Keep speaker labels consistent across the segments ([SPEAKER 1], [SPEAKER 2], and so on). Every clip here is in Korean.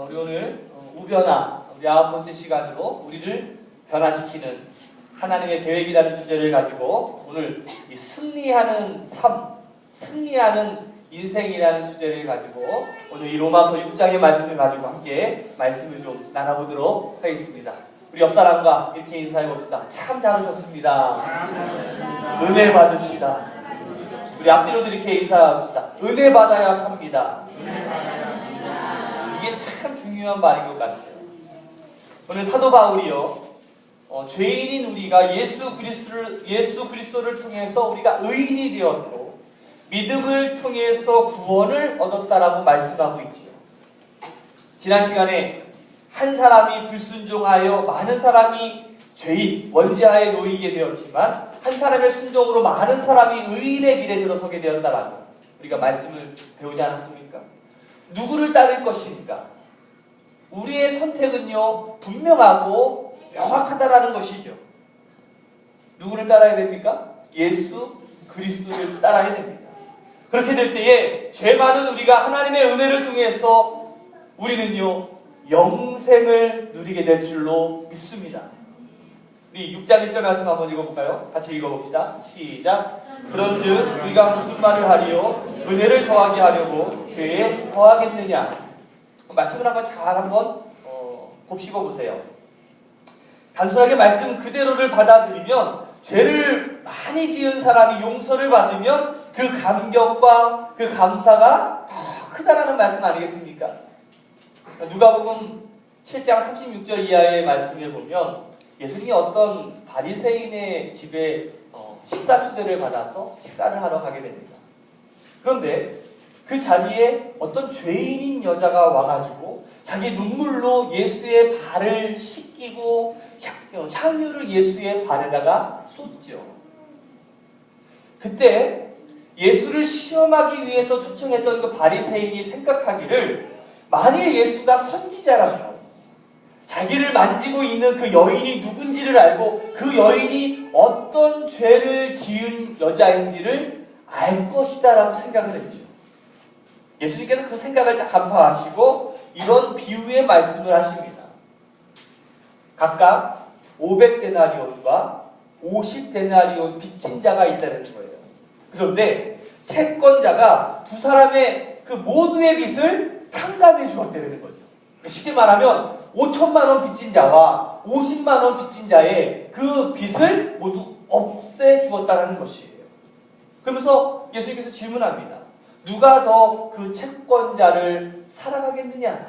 [SPEAKER 1] 우리 오늘 우변화 우리 9번째 시간으로 우리를 변화시키는 하나님의 계획이라는 주제를 가지고 오늘 이 승리하는 삶, 승리하는 인생이라는 주제를 가지고 오늘 이 로마서 6장의 말씀을 가지고 함께 말씀을 좀 나눠보도록 하겠습니다. 우리 옆 사람과 이렇게 인사해 봅시다. 참 잘 오셨습니다. 은혜 받읍시다. 우리 앞뒤로도 이렇게 인사합시다. 은혜 받아야 삽니다. 이게 참 중요한 말인 것 같아요. 오늘 사도 바울이요, 죄인인 우리가 예수 그리스도를 통해서 우리가 의인이 되었고 믿음을 통해서 구원을 얻었다라고 말씀하고 있지요. 지난 시간에 한 사람이 불순종하여 많은 사람이 죄인, 원죄하에 놓이게 되었지만 한 사람의 순종으로 많은 사람이 의인의 길에 들어서게 되었다라고 우리가 말씀을 배우지 않았습니까? 누구를 따를 것입니까? 우리의 선택은요, 분명하고 명확하다라는 것이죠. 누구를 따라야 됩니까? 예수 그리스도를 따라야 됩니다. 그렇게 될 때에 죄 많은 우리가 하나님의 은혜를 통해서 우리는요, 영생을 누리게 될 줄로 믿습니다. 우리 6장 1절 말씀 한번 읽어볼까요? 같이 읽어봅시다. 시작. 그런즉 우리가 무슨 말을 하리요? 은혜를 더하게 하려고 죄에 더하겠느냐? 말씀을 한번 잘 곱씹어 보세요. 단순하게 말씀 그대로를 받아들이면 죄를 많이 지은 사람이 용서를 받으면 그 감격과 그 감사가 더 크다라는 말씀 아니겠습니까? 누가복음 7장 36절 이하의 말씀에 보면 예수님이 어떤 바리새인의 집에 식사 초대를 받아서 식사를 하러 가게 됩니다. 그런데 그 자리에 어떤 죄인인 여자가 와가지고 자기 눈물로 예수의 발을 씻기고 향유를 예수의 발에다가 쏟죠. 그때 예수를 시험하기 위해서 초청했던 그 바리새인이 생각하기를 만일 예수가 선지자라면 자기를 만지고 있는 그 여인이 누군지를 알고 그 여인이 어떤 죄를 지은 여자인지를 알 것이다 라고 생각을 했죠. 예수님께서 그 생각을 다 간파하시고 이런 비유의 말씀을 하십니다. 각각 500데나리온과 50데나리온 빚진 자가 있다는 거예요. 그런데 채권자가 두 사람의 그 모두의 빚을 탕감해 주었다는 거죠. 쉽게 말하면 5천만 원 빚진 자와 50만 원 빚진 자의 그 빚을 모두 없애 주었다는 것이에요. 그러면서 예수님께서 질문합니다. 누가 더 그 채권자를 사랑하겠느냐?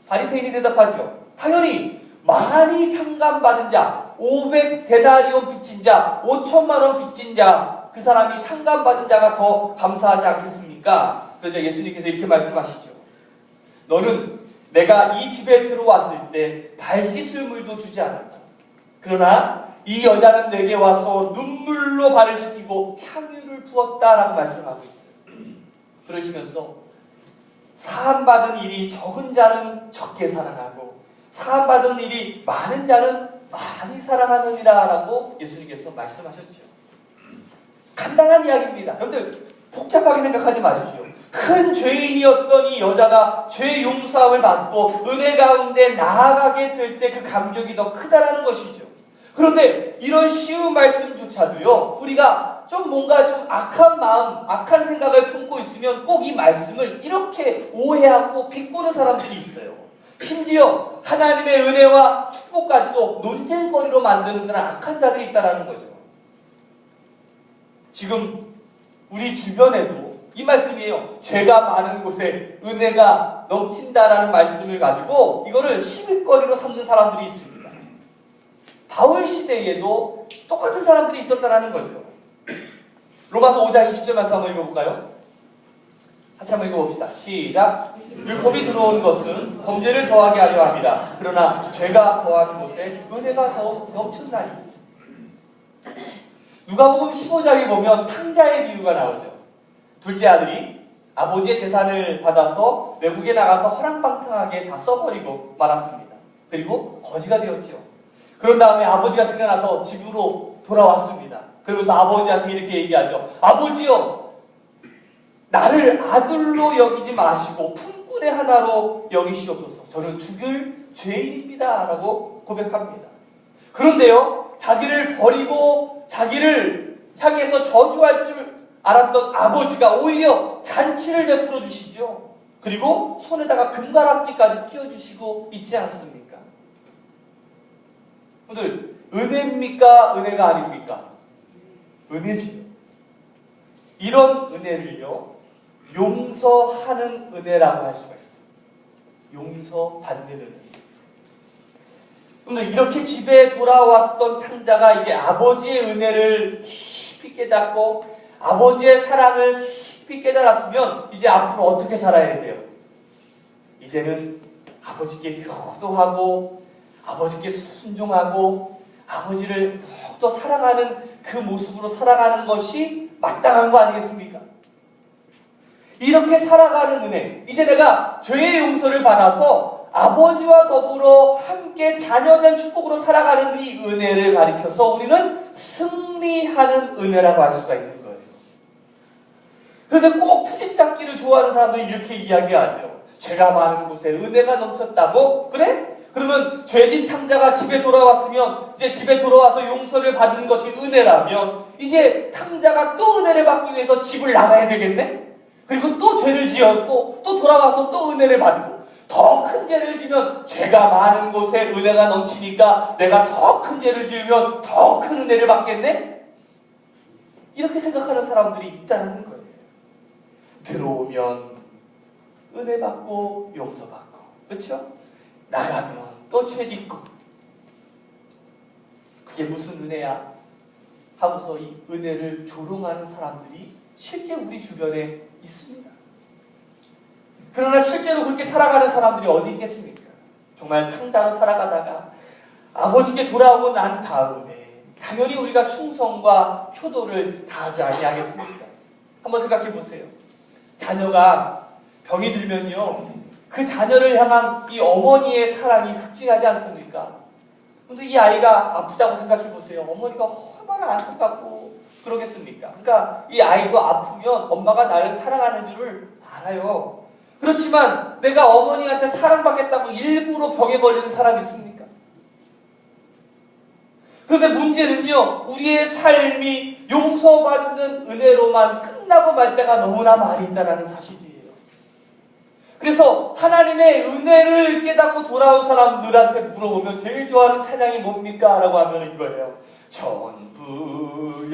[SPEAKER 1] 바리새인이 대답하죠. 당연히 많이 탕감받은 자, 500데나리온 빚진 자, 5천만 원 빚진 자, 그 사람이 탕감받은 자가 더 감사하지 않겠습니까? 그래서 예수님께서 이렇게 말씀하시죠. 너는 내가 이 집에 들어왔을 때 발 씻을 물도 주지 않았다. 그러나 이 여자는 내게 와서 눈물로 발을 씻기고 향유를 부었다라고 말씀하고 있어요. 그러시면서 사함받은 일이 적은 자는 적게 사랑하고 사함받은 일이 많은 자는 많이 사랑하느니라 라고 예수님께서 말씀하셨죠. 간단한 이야기입니다. 여러분들 복잡하게 생각하지 마십시오. 큰 죄인이었던 이 여자가 죄 용서함을 받고 은혜 가운데 나아가게 될 때 그 감격이 더 크다라는 것이죠. 그런데 이런 쉬운 말씀조차도요, 우리가 좀 뭔가 좀 악한 마음, 악한 생각을 품고 있으면 꼭 이 말씀을 이렇게 오해하고 비꼬는 사람들이 있어요. 심지어 하나님의 은혜와 축복까지도 논쟁거리로 만드는 그런 악한 자들이 있다는 거죠. 지금 우리 주변에도 이 말씀이에요. 죄가 많은 곳에 은혜가 넘친다라는 말씀을 가지고 이거를 시비거리로 삼는 사람들이 있습니다. 바울 시대에도 똑같은 사람들이 있었다는 거죠. 로마서 5장 20절 말씀 한번 읽어볼까요? 같이 한번 읽어봅시다. 시작. 율법이 들어온 것은 범죄를 더하게 하려 합니다. 그러나 죄가 더한 곳에 은혜가 더욱 넘친다니. 누가복음 15장에 보면 탕자의 비유가 나오죠. 둘째 아들이 아버지의 재산을 받아서 외국에 나가서 허랑방탕하게 다 써버리고 말았습니다. 그리고 거지가 되었죠. 그런 다음에 아버지가 생각나서 집으로 돌아왔습니다. 그러면서 아버지한테 이렇게 얘기하죠. 아버지요, 나를 아들로 여기지 마시고 품꾼 충분의 하나로 여기시옵소서. 저는 죽을 죄인입니다. 라고 고백합니다. 그런데요, 자기를 버리고 자기를 향해서 저주할 줄 알았던 아버지가 오히려 잔치를 베풀어 주시죠. 그리고 손에다가 금가락지까지 끼워주시고 있지 않습니까? 오늘 은혜입니까? 은혜가 아닙니까? 은혜지요. 이런 은혜를요, 용서하는 은혜라고 할 수가 있어요. 용서받는 은혜. 오늘 이렇게 집에 돌아왔던 탕자가 이제 아버지의 은혜를 깊이 깨닫고 아버지의 사랑을 깊이 깨달았으면 이제 앞으로 어떻게 살아야 돼요? 이제는 아버지께 효도하고 아버지께 순종하고 아버지를 더욱더 사랑하는 그 모습으로 살아가는 것이 마땅한 거 아니겠습니까? 이렇게 살아가는 은혜, 이제 내가 죄의 용서를 받아서 아버지와 더불어 함께 자녀된 축복으로 살아가는 이 은혜를 가리켜서 우리는 승리하는 은혜라고 할 수가 있는 거예요. 그런데 꼭 트집 잡기를 좋아하는 사람들이 이렇게 이야기하죠. 죄가 많은 곳에 은혜가 넘쳤다고? 그래? 그러면 죄진 탕자가 집에 돌아왔으면 이제 집에 돌아와서 용서를 받은 것이 은혜라면 이제 탕자가 또 은혜를 받기 위해서 집을 나가야 되겠네? 그리고 또 죄를 지었고 또 돌아와서 또 은혜를 받고 더 큰 죄를 지면 죄가 많은 곳에 은혜가 넘치니까 내가 더 큰 죄를 지으면 더 큰 은혜를 받겠네? 이렇게 생각하는 사람들이 있다는 거예요. 들어오면 은혜 받고 용서받고, 그렇죠? 나가면 또 죄 짓고, 그게 무슨 은혜야? 하고서 이 은혜를 조롱하는 사람들이 실제 우리 주변에 있습니다. 그러나 실제로 그렇게 살아가는 사람들이 어디 있겠습니까? 정말 탕자로 살아가다가 아버지께 돌아오고 난 다음에 당연히 우리가 충성과 효도를 다하지 아니하겠습니까? 한번 생각해 보세요. 자녀가 병이 들면요, 그 자녀를 향한 이 어머니의 사랑이 극진하지 않습니까? 근데 이 아이가 아프다고 생각해 보세요. 어머니가 얼마나 안타깝고 그러겠습니까? 그러니까 이 아이도 아프면 엄마가 나를 사랑하는 줄을 알아요. 그렇지만 내가 어머니한테 사랑받겠다고 일부러 병에 걸리는 사람이 있습니까? 그런데 문제는요, 우리의 삶이 용서받는 은혜로만 끝나고 말 때가 너무나 많이 있다는 사실이에요. 그래서 하나님의 은혜를 깨닫고 돌아온 사람들한테 물어보면 제일 좋아하는 찬양이 뭡니까? 라고 하면 이거예요. 전부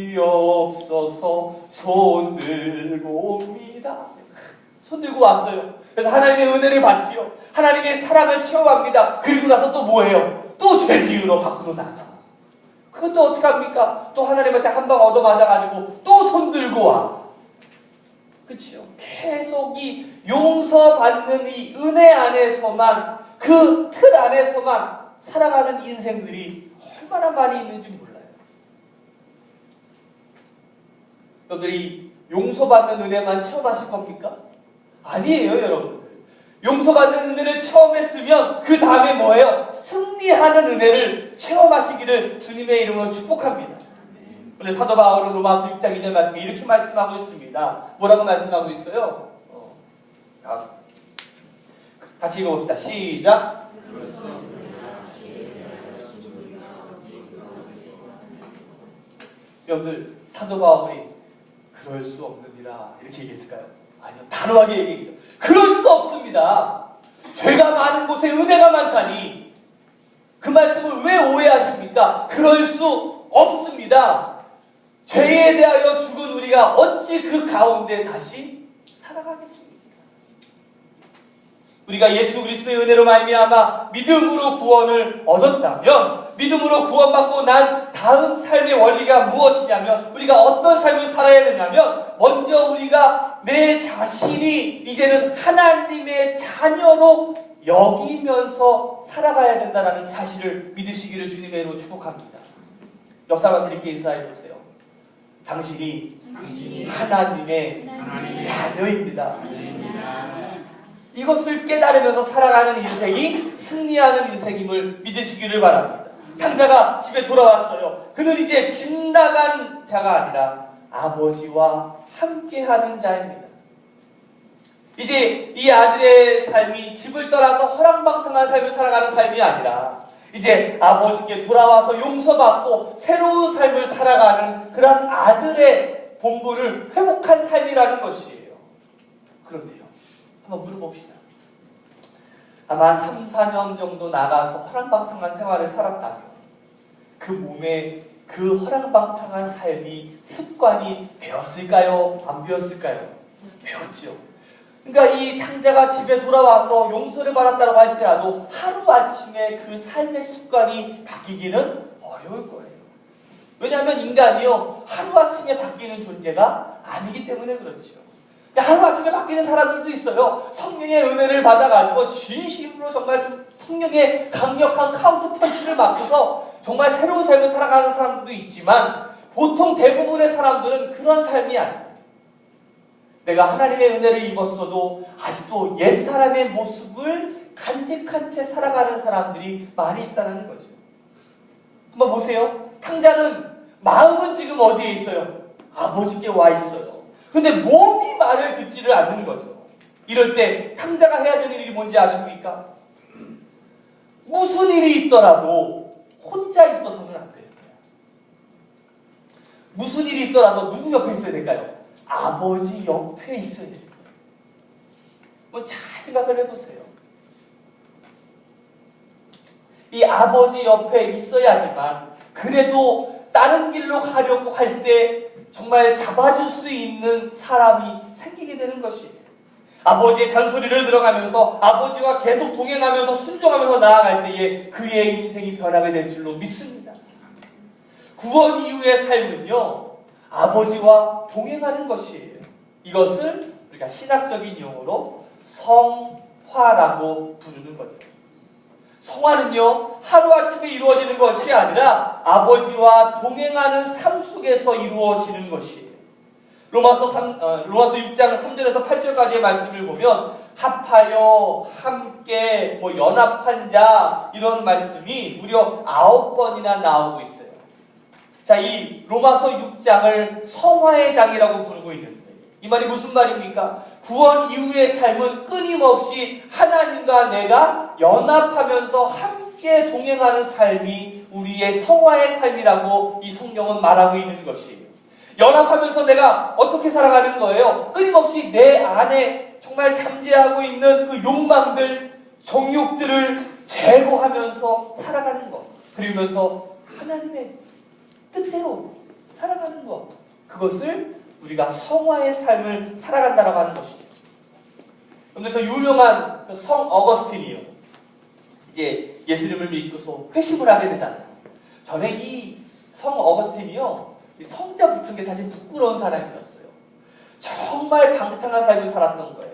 [SPEAKER 1] 열지옵소서 손들고 옵니다. 손들고 왔어요. 그래서 하나님의 은혜를 받지요. 하나님의 사랑을 체험합니다. 그리고 나서 또 뭐해요? 또 죄 지으러 밖으로 나가. 그것도 어떻게 합니까? 또 하나님한테 한 방 얻어맞아가지고 또 손들고 와. 그치요? 계속 이 용서받는 이 은혜 안에서만, 그 틀 안에서만 살아가는 인생들이 얼마나 많이 있는지 몰라요. 여러분들이 용서받는 은혜만 체험하실 겁니까? 아니에요, 여러분들. 용서받는 은혜를 체험했으면 그 다음에 뭐예요? 승리하는 은혜를 체험하시기를 주님의 이름으로 축복합니다. 오늘 사도 바울은 로마서 6장 2절 말씀에 이렇게 말씀하고 있습니다. 뭐라고 말씀하고 있어요? 같이 읽어봅시다. 시작. 여러분들, 사도 바울이 그럴 수 없느니라 이렇게 얘기했을까요? 아니요, 단호하게 얘기했죠. 그럴 수 없습니다. 죄가 많은 곳에 은혜가 많다니. 그 말씀을 왜 오해하십니까? 그럴 수 없습니다. 죄에 대하여 죽은 우리가 어찌 그 가운데 다시 살아가겠습니까? 우리가 예수 그리스도의 은혜로 말미암아 믿음으로 구원을 얻었다면, 믿음으로 구원받고 난 다음 삶의 원리가 무엇이냐면, 우리가 어떤 삶을 살아야 되냐면, 먼저 우리가 내 자신이 이제는 하나님의 자녀로 여기면서 살아가야 된다는 사실을 믿으시기를 주님의 이름으로 축복합니다. 옆 사람한테 이렇게 인사해 보세요. 당신이 하나님의 자녀입니다. 이것을 깨달으면서 살아가는 인생이 승리하는 인생임을 믿으시기를 바랍니다. 탕자가 집에 돌아왔어요. 그는 이제 집 나간 자가 아니라 아버지와 함께하는 자입니다. 이제 이 아들의 삶이 집을 떠나서 허랑방탕한 삶을 살아가는 삶이 아니라 이제 아버지께 돌아와서 용서받고 새로운 삶을 살아가는 그런 아들의 본분을 회복한 삶이라는 것이에요. 그런데요, 한번 물어봅시다. 아마 3, 4년 정도 나가서 허랑방탕한 생활을 살았다면 그 몸에 그 허랑방탕한 삶이 습관이 배웠을까요? 안 배웠을까요? 배웠죠. 그러니까 이 탕자가 집에 돌아와서 용서를 받았다고 할지라도 하루아침에 그 삶의 습관이 바뀌기는 어려울 거예요. 왜냐하면 인간이요, 하루아침에 바뀌는 존재가 아니기 때문에 그렇죠. 하루아침에 바뀌는 사람들도 있어요. 성령의 은혜를 받아가지고 진심으로 정말 좀 성령의 강력한 카운트 펀치를 맞고서 정말 새로운 삶을 살아가는 사람들도 있지만 보통 대부분의 사람들은 그런 삶이 아니에요. 내가 하나님의 은혜를 입었어도 아직도 옛사람의 모습을 간직한 채 살아가는 사람들이 많이 있다는 거죠. 한번 보세요. 탕자는 마음은 지금 어디에 있어요? 아버지께 와 있어요. 근데 몸이 말을 듣지를 않는 거죠. 이럴 때 탕자가 해야 되는 일이 뭔지 아십니까? 무슨 일이 있더라도 혼자 있어서는 안 돼요. 무슨 일이 있더라도 누구 옆에 있어야 될까요? 아버지 옆에 있어야 돼요. 잘 생각을 해보세요. 이 아버지 옆에 있어야지만 그래도 다른 길로 가려고 할 때 정말 잡아줄 수 있는 사람이 생기게 되는 것이에요. 아버지의 잔소리를 들어가면서 아버지와 계속 동행하면서 순종하면서 나아갈 때에 그의 인생이 변하게 될 줄로 믿습니다. 구원 이후의 삶은요, 아버지와 동행하는 것이에요. 이것을 우리가 신학적인 용어로 성화라고 부르는 거죠. 성화는요, 하루아침에 이루어지는 것이 아니라 아버지와 동행하는 삶 속에서 이루어지는 것이에요. 로마서 6장 3절에서 8절까지의 말씀을 보면 합하여, 함께, 연합한 자 이런 말씀이 무려 9번이나 나오고 있어요. 자, 이 로마서 6장을 성화의 장이라고 부르고 있는데 이 말이 무슨 말입니까? 구원 이후의 삶은 끊임없이 하나님과 내가 연합하면서 함께 동행하는 삶이 우리의 성화의 삶이라고 이 성경은 말하고 있는 것이에요. 연합하면서 내가 어떻게 살아가는 거예요? 끊임없이 내 안에 정말 잠재하고 있는 그 욕망들, 정욕들을 제거하면서 살아가는 것. 그러면서 하나님의 뜻대로 살아가는 것. 그것을 우리가 성화의 삶을 살아간다라고 하는 것이죠. 그런데 저 유명한 성 어거스틴이요, 이제 예수님을 믿고서 회심을 하게 되잖아요. 전에 이 성 어거스틴이요, 성자 붙은 게 사실 부끄러운 사람이었어요. 정말 방탕한 삶을 살았던 거예요.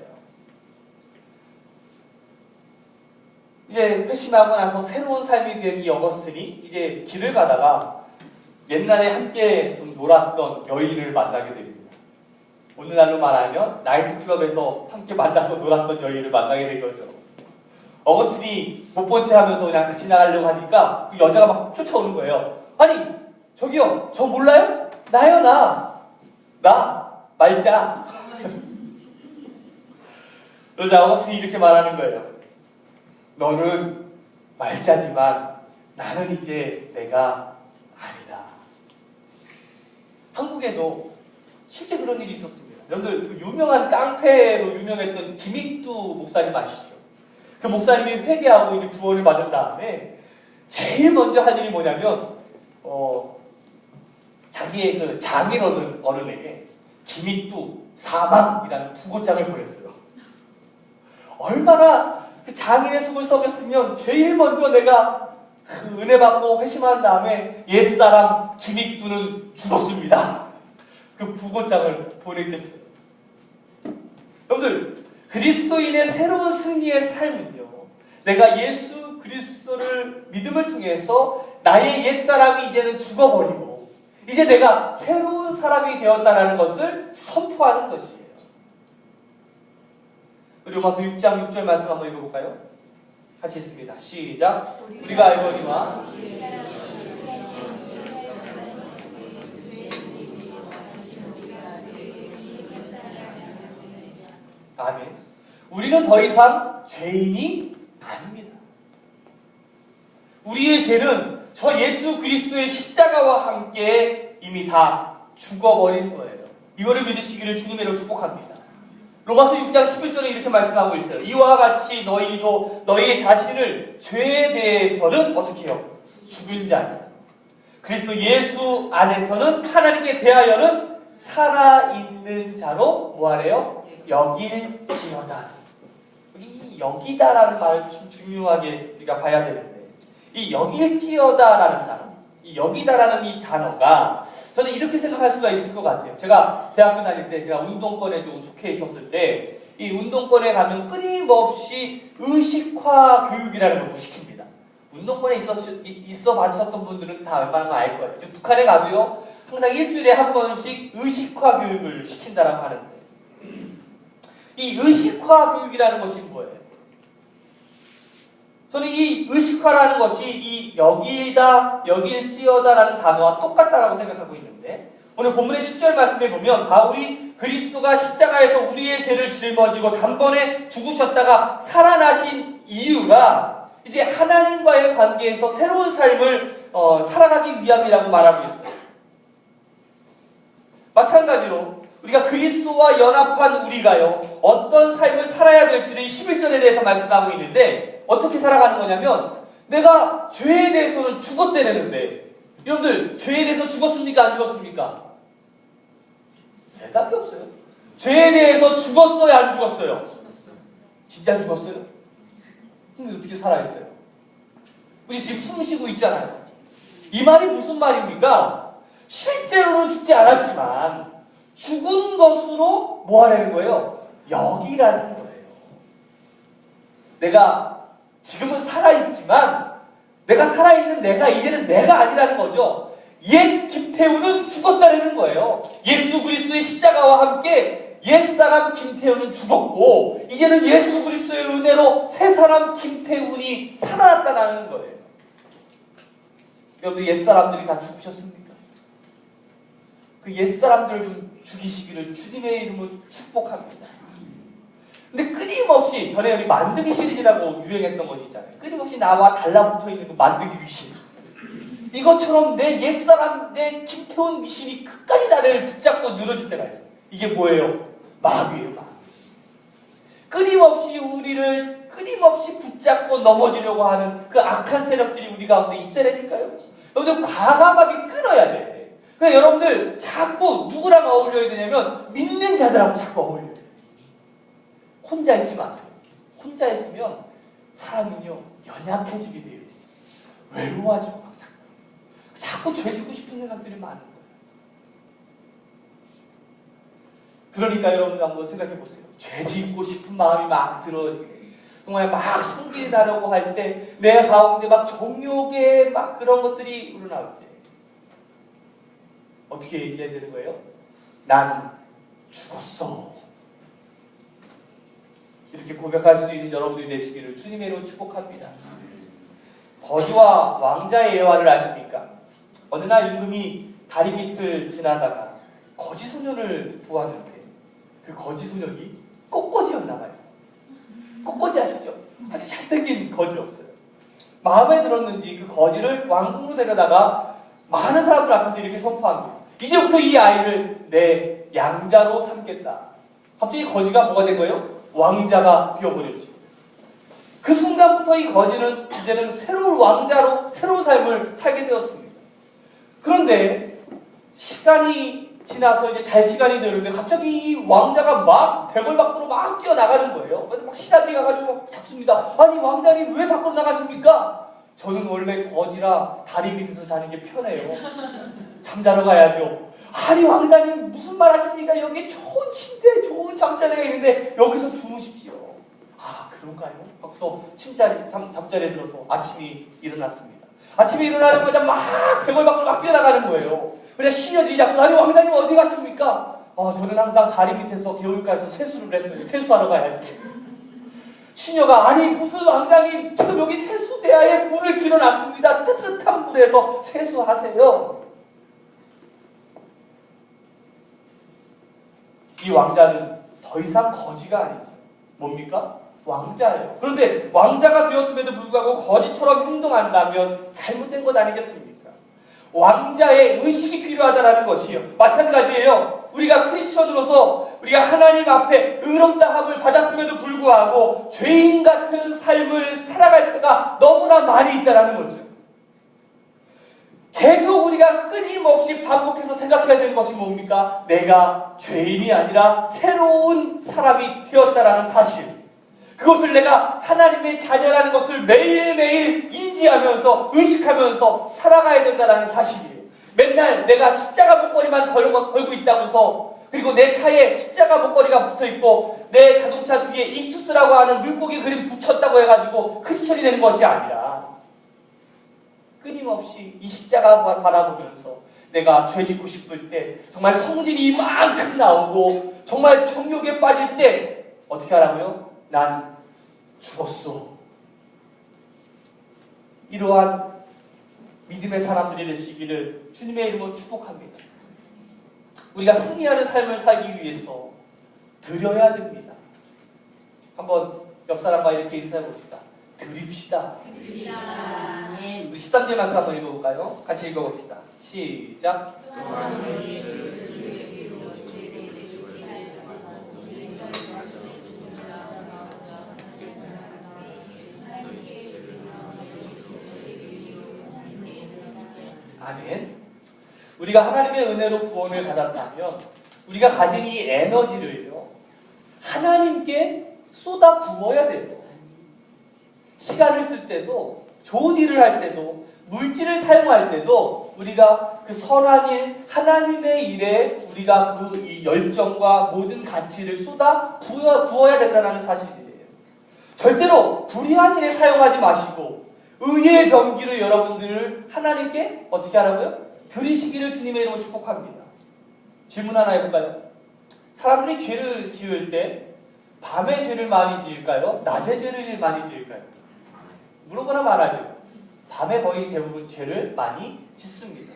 [SPEAKER 1] 이제 회심하고 나서 새로운 삶이 된 이 어거스틴이 이제 길을 가다가 옛날에 함께 좀 놀았던 여인을 만나게 됩니다. 오늘날로 말하면 나이트클럽에서 함께 만나서 놀았던 여인을 만나게 된 거죠. 어거스틴이 못 본 채 하면서 그냥 지나가려고 하니까 그 여자가 막 쫓아오는 거예요. 아니, 저기요, 저 몰라요? 나요, 나 말자. 그러자 어거스틴이 이렇게 말하는 거예요. 너는 말자지만 나는 이제 내가 아니다. 한국에도 실제 그런 일이 있었습니다. 여러분들 그 유명한 깡패로 유명했던 김익두 목사님 아시죠? 그 목사님이 회개하고 이제 구원을 받은 다음에 제일 먼저 한 일이 뭐냐면 자기의 그 장인 어른에게 김익두 사망이라는 부고장을 보냈어요. 얼마나 그 장인의 속을 썩였으면 제일 먼저 내가 그 은혜 받고 회심한 다음에 옛사람 김익두는 죽었습니다. 그 부고장을 보냈겠어요. 여러분들, 그리스도인의 새로운 승리의 삶은요, 내가 예수 그리스도를 믿음을 통해서 나의 옛사람이 이제는 죽어버리고 이제 내가 새로운 사람이 되었다는 것을 선포하는 것이에요. 로마서 6장 6절 말씀 한번 읽어볼까요? 같이 읽습니다. 시작. 우리가 알거니와 아멘. 우리는 더 이상 죄인이 아닙니다. 우리의 죄는 저 예수 그리스도의 십자가와 함께 이미 다 죽어버린 거예요. 이거를 믿으시기를 주님의 이름으로 축복합니다. 로마서 6장 11절에 이렇게 말씀하고 있어요. 이와 같이 너희도 너희의 자신을 죄에 대해서는 어떻게 해요? 죽은 자니 그리스도 예수 안에서는 하나님께 대하여는 살아있는 자로 뭐하래요? 여길지어다. 이 여기다라는 말을 좀 중요하게 우리가 봐야 되는데 이 여길지어다라는 단어, 이 여기다라는 이 단어가 저는 이렇게 생각할 수가 있을 것 같아요. 제가 대학교 다닐 때 제가 운동권에 좀 속해 있었을 때 이 운동권에 가면 끊임없이 의식화 교육이라는 것을 시킵니다. 운동권에 있어 봐주셨던 분들은 다 웬만한 거 알 거예요. 지금 북한에 가도요 항상 일주일에 한 번씩 의식화 교육을 시킨다라고 하는데 이 의식화 교육이라는 것이 뭐예요? 저는 이 의식화라는 것이 이 여기다, 여길지어다라는 단어와 똑같다라고 생각하고 있는데 오늘 본문의 10절 말씀에 보면 바울이 그리스도가 십자가에서 우리의 죄를 짊어지고 단번에 죽으셨다가 살아나신 이유가 이제 하나님과의 관계에서 새로운 삶을 살아가기 위함이라고 말하고 있어요. 마찬가지로 우리가 그리스도와 연합한 우리가요 어떤 삶을 살아야 될지를 11절에 대해서 말씀하고 있는데 어떻게 살아가는 거냐면 내가 죄에 대해서는 죽었대는데 여러분들 죄에 대해서 죽었습니까? 안 죽었습니까? 대답이 없어요. 죄에 대해서 죽었어요? 안 죽었어요? 진짜 죽었어요? 그럼 어떻게 살아있어요? 우리 지금 숨 쉬고 있잖아요. 이 말이 무슨 말입니까? 실제로는 죽지 않았지만 죽은 것으로 뭐 하라는 거예요? 여기라는 거예요. 내가 지금은 살아있지만 내가 살아있는 내가 이제는 내가 아니라는 거죠. 옛 김태우는 죽었다는 거예요. 예수 그리스도의 십자가와 함께 옛사람 김태우는 죽었고 이제는 예수 그리스도의 은혜로 새사람 김태훈이 살아났다는 거예요. 여러분들 옛사람들이 다 죽으셨습니까? 그 옛사람들을 좀 죽이시기를 주님의 이름으로 축복합니다. 근데 끊임없이 전에 우리 만드기 시리즈라고 유행했던 것이 있잖아요. 끊임없이 나와 달라붙어 있는 그 만드기 귀신. 이것처럼 내 옛사람, 내 김태훈 귀신이 끝까지 나를 붙잡고 늘어질 때가 있어요. 이게 뭐예요? 마귀예요, 마귀. 끊임없이 우리를 끊임없이 붙잡고 넘어지려고 하는 그 악한 세력들이 우리 가운데 있다니까요. 여러분들 과감하게 끊어야 돼. 그러니까 여러분들 자꾸 누구랑 어울려야 되냐면 믿는 자들하고 자꾸 어울려야 돼. 혼자 있지 마세요. 혼자 있으면 사람은요 연약해지게 되어 있어요. 외로워지고 막 자꾸 죄 짓고 싶은 생각들이 많은 거예요. 그러니까 여러분들 한번 생각해 보세요. 죄 짓고 싶은 마음이 막 들어 정말 막 성질이 나려고 할 때 내 가운데 막 정욕의 막 그런 것들이 우러나올 때 어떻게 얘기해야 되는 거예요? 난 죽었어. 이렇게 고백할 수 있는 여러분들이 되시기를 주님의 이름으로 축복합니다. 거지와 왕자의 예화를 아십니까? 어느 날 임금이 다리 밑을 지나다가 거지 소년을 보았는데 그 거지 소년이 꽃거지였나 봐요. 꽃거지 아시죠? 아주 잘생긴 거지였어요. 마음에 들었는지 그 거지를 왕궁으로 데려다가 많은 사람들 앞에서 이렇게 선포합니다. 이제부터 이 아이를 내 양자로 삼겠다. 갑자기 거지가 뭐가 된 거예요? 왕자가 되어버렸죠. 그 순간부터 이 거지는 이제는 새로운 왕자로 새로운 삶을 살게 되었습니다. 그런데 시간이 지나서 이제 잘 시간이 되는데 갑자기 이 왕자가 막 대궐 밖으로 막 뛰어나가는 거예요. 막 신하들이 가가지고 막 잡습니다. 아니 왕자님 왜 밖으로 나가십니까? 저는 원래 거지라 다리 밑에서 자는 게 편해요. 잠자러 가야죠. 아니 왕자님 무슨 말 하십니까? 여기 좋은 침대 좋은 잠자리가 있는데 여기서 주무십시오. 아 그런가요? 하고서 잠자리에 들어서 아침이 일어났습니다. 아침에 일어나자마자 막 대궐 밖으로 막 뛰어나가는 거예요. 그래서 시녀들이 자꾸 아니 왕자님 어디 가십니까? 저는 항상 다리 밑에서 개울가에서 세수를 했어요. 세수하러 가야지. 시녀가 아니 무슨 왕자님 지금 여기 세수대야에 물을 길어놨습니다. 뜨뜻한 물에서 세수하세요. 이 왕자는 더 이상 거지가 아니죠. 뭡니까? 왕자예요. 그런데 왕자가 되었음에도 불구하고 거지처럼 행동한다면 잘못된 것 아니겠습니까? 왕자의 의식이 필요하다는 것이요. 마찬가지예요. 우리가 크리스천으로서 우리가 하나님 앞에 의롭다함을 받았음에도 불구하고 죄인 같은 삶을 살아갈 때가 너무나 많이 있다는 거죠. 계속 우리가 끊임없이 반복해서 생각해야 되는 것이 뭡니까? 내가 죄인이 아니라 새로운 사람이 되었다라는 사실. 그것을 내가 하나님의 자녀라는 것을 매일매일 인지하면서 의식하면서 살아가야 된다는 사실이에요. 맨날 내가 십자가 목걸이만 걸고 있다고 해서, 그리고 내 차에 십자가 목걸이가 붙어있고 내 자동차 뒤에 익투스라고 하는 물고기 그림 붙였다고 해가지고 크리스천이 되는 것이 아니라, 끊임없이 이 십자가 바라보면서 내가 죄 짓고 싶을 때, 정말 성질이 이만큼 나오고 정말 정욕에 빠질 때 어떻게 하라고요? 난 죽었어. 이러한 믿음의 사람들이 되시기를 주님의 이름으로 축복합니다. 우리가 승리하는 삶을 살기 위해서 드려야 됩니다. 한번 옆 사람과 이렇게 인사해 봅시다. 드립시다. 우리 13절 말씀 한번 읽어볼까요? 같이 읽어봅시다. 시작. 아멘. 우리가 하나님의 은혜로 구원을 받았다면 우리가 가진 이 에너지를요, 하나님께 쏟아 부어야 돼요. 시간을 쓸 때도, 좋은 일을 할 때도, 물질을 사용할 때도 우리가 그 선한 일, 하나님의 일에 우리가 그 이 열정과 모든 가치를 쏟아 부어야 된다는 사실이에요. 절대로 불의한 일에 사용하지 마시고 의의 병기로 여러분들을 하나님께 어떻게 하라고요? 드리시기를 주님의 이름으로 축복합니다. 질문 하나 해볼까요? 사람들이 죄를 지을 때 밤에 죄를 많이 지을까요? 낮에 죄를 많이 지을까요? 물어보나 말하죠. 밤에 거의 대부분 죄를 많이 짓습니다.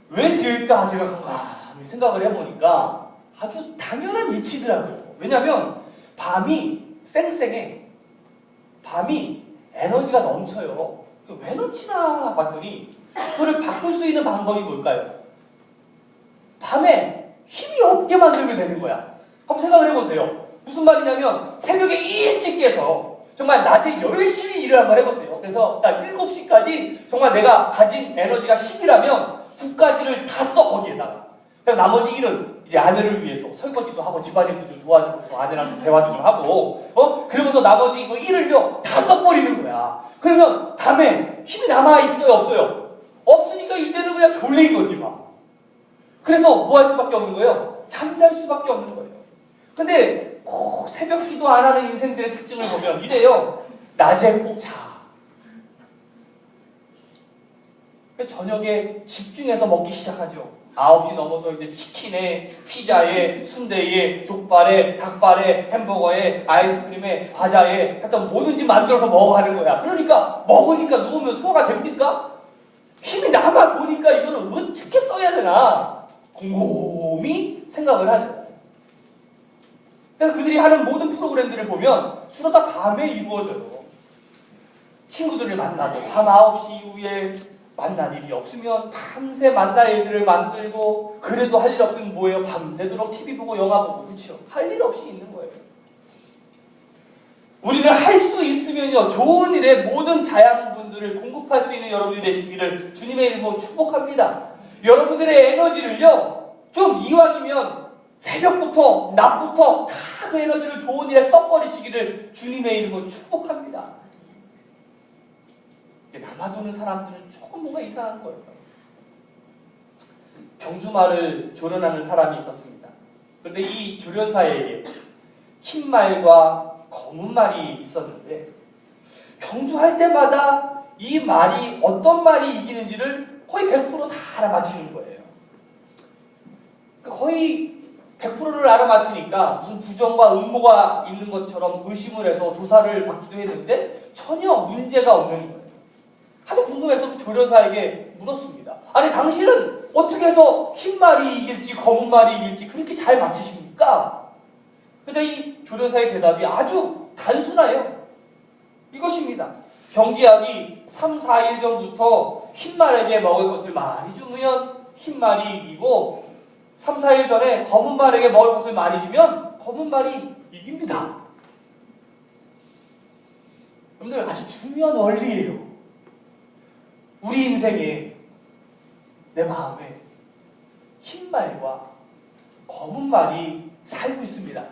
[SPEAKER 1] 왜 지을까 제가 곰곰이 생각을 해보니까 아주 당연한 이치더라고요. 왜냐하면 밤이 쌩쌩해. 밤이 에너지가 넘쳐요. 왜 넘치나 봤더니 그걸 바꿀 수 있는 방법이 뭘까요? 밤에 힘이 없게 만들면 되는 거야. 한번 생각을 해보세요. 무슨 말이냐면 새벽에 일찍 깨서 정말 낮에 열심히 일을 한번 해보세요. 그래서 7시까지 정말 내가 가진 에너지가 10이라면 9까지를 다 써, 거기에다가. 그럼 나머지 일은 이제 아내를 위해서 설거지도 하고 집안일도 좀 도와주고 아내랑 대화도 좀 하고, 그러면서 나머지 그 일을요 다 써버리는 거야. 그러면 밤에 힘이 남아있어요, 없어요? 없으니까 이제는 그냥 졸린 거지 막. 그래서 뭐 할 수밖에 없는 거예요? 잠잘 수밖에 없는 거예요. 근데 꼭 새벽 기도 안 하는 인생들의 특징을 보면 이래요. 낮에 꼭 자. 저녁에 집중해서 먹기 시작하죠. 9시 넘어서 이제 치킨에, 피자에, 순대에, 족발에, 닭발에, 햄버거에, 아이스크림에, 과자에 하여튼 뭐든지 만들어서 먹어가는 거야. 그러니까 먹으니까 누우면 소화가 됩니까? 힘이 남아 도니까 이거를 어떻게 써야 되나 곰곰이 생각을 하죠. 그래서 그들이 하는 모든 프로그램들을 보면 주로 다 밤에 이루어져요. 친구들을 만나도 밤 9시 이후에 만날 일이 없으면 밤새 만날 일들을 만들고, 그래도 할 일 없으면 뭐예요? 밤새도록 TV 보고 영화 보고, 그렇죠? 할 일 없이 있는 거예요. 우리는 할 수 있으면요 좋은 일에 모든 자양분들을 공급할 수 있는 여러분이 되시기를 주님의 이름으로 축복합니다. 여러분들의 에너지를요 좀 이왕이면 새벽부터 낮부터 다 그 에너지를 좋은 일에 써버리시기를 주님의 이름으로 축복합니다. 남아도는 사람들은 조금 뭔가 이상한 거예요. 경주말을 조련하는 사람이 있었습니다. 그런데 이 조련사에게 흰 말과 검은 말이 있었는데 경주할 때마다 이 말이 어떤 말이 이기는지를 거의 100% 다 알아맞히는 거예요. 거의 100%를 알아맞히니까 무슨 부정과 음모가 있는 것처럼 의심을 해서 조사를 받기도 했는데 전혀 문제가 없는 거예요. 하도 궁금해서 조련사에게 물었습니다. 아니 당신은 어떻게 해서 흰 말이 이길지 검은 말이 이길지 그렇게 잘 맞히십니까? 그래서 이 조련사의 대답이 아주 단순해요. 이것입니다. 경기하기 3, 4일 전부터 흰말에게 먹을 것을 많이 주면 흰말이 이기고 3, 4일 전에 검은 말에게 먹을 것을 많이 주면 검은 말이 이깁니다. 여러분들 아주 중요한 원리예요. 우리 인생에 내 마음에 흰말과 검은 말이 살고 있습니다.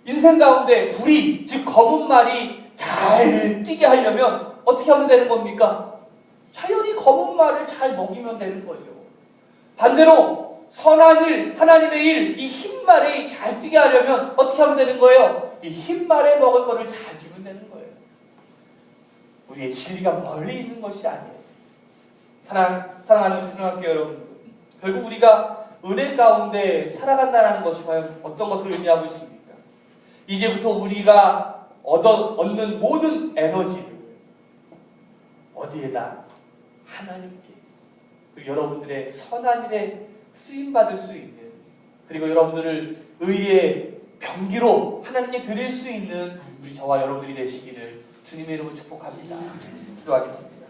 [SPEAKER 1] 인생 가운데 불이, 즉 검은 말이 잘 뛰게 하려면 어떻게 하면 되는 겁니까? 자연히 검은 말을 잘 먹이면 되는 거죠. 반대로 선한 일, 하나님의 일, 이 흰말이 잘 뛰게 하려면 어떻게 하면 되는 거예요? 이 흰말에 먹을 거를 잘 주면 되는 거예요. 우리의 진리가 멀리 있는 것이 아니에요. 사랑하는 신학교 여러분, 결국 우리가 은혜 가운데 살아간다는 것이 과연 어떤 것을 의미하고 있습니까? 이제부터 우리가 얻는 모든 에너지를 어디에다? 하나님께, 그리고 여러분들의 선한 일에 쓰임받을 수 있는, 그리고 여러분들을 의의 병기로 하나님께 드릴 수 있는 우리 저와 여러분들이 되시기를 주님의 이름으로 축복합니다. 기도하겠습니다.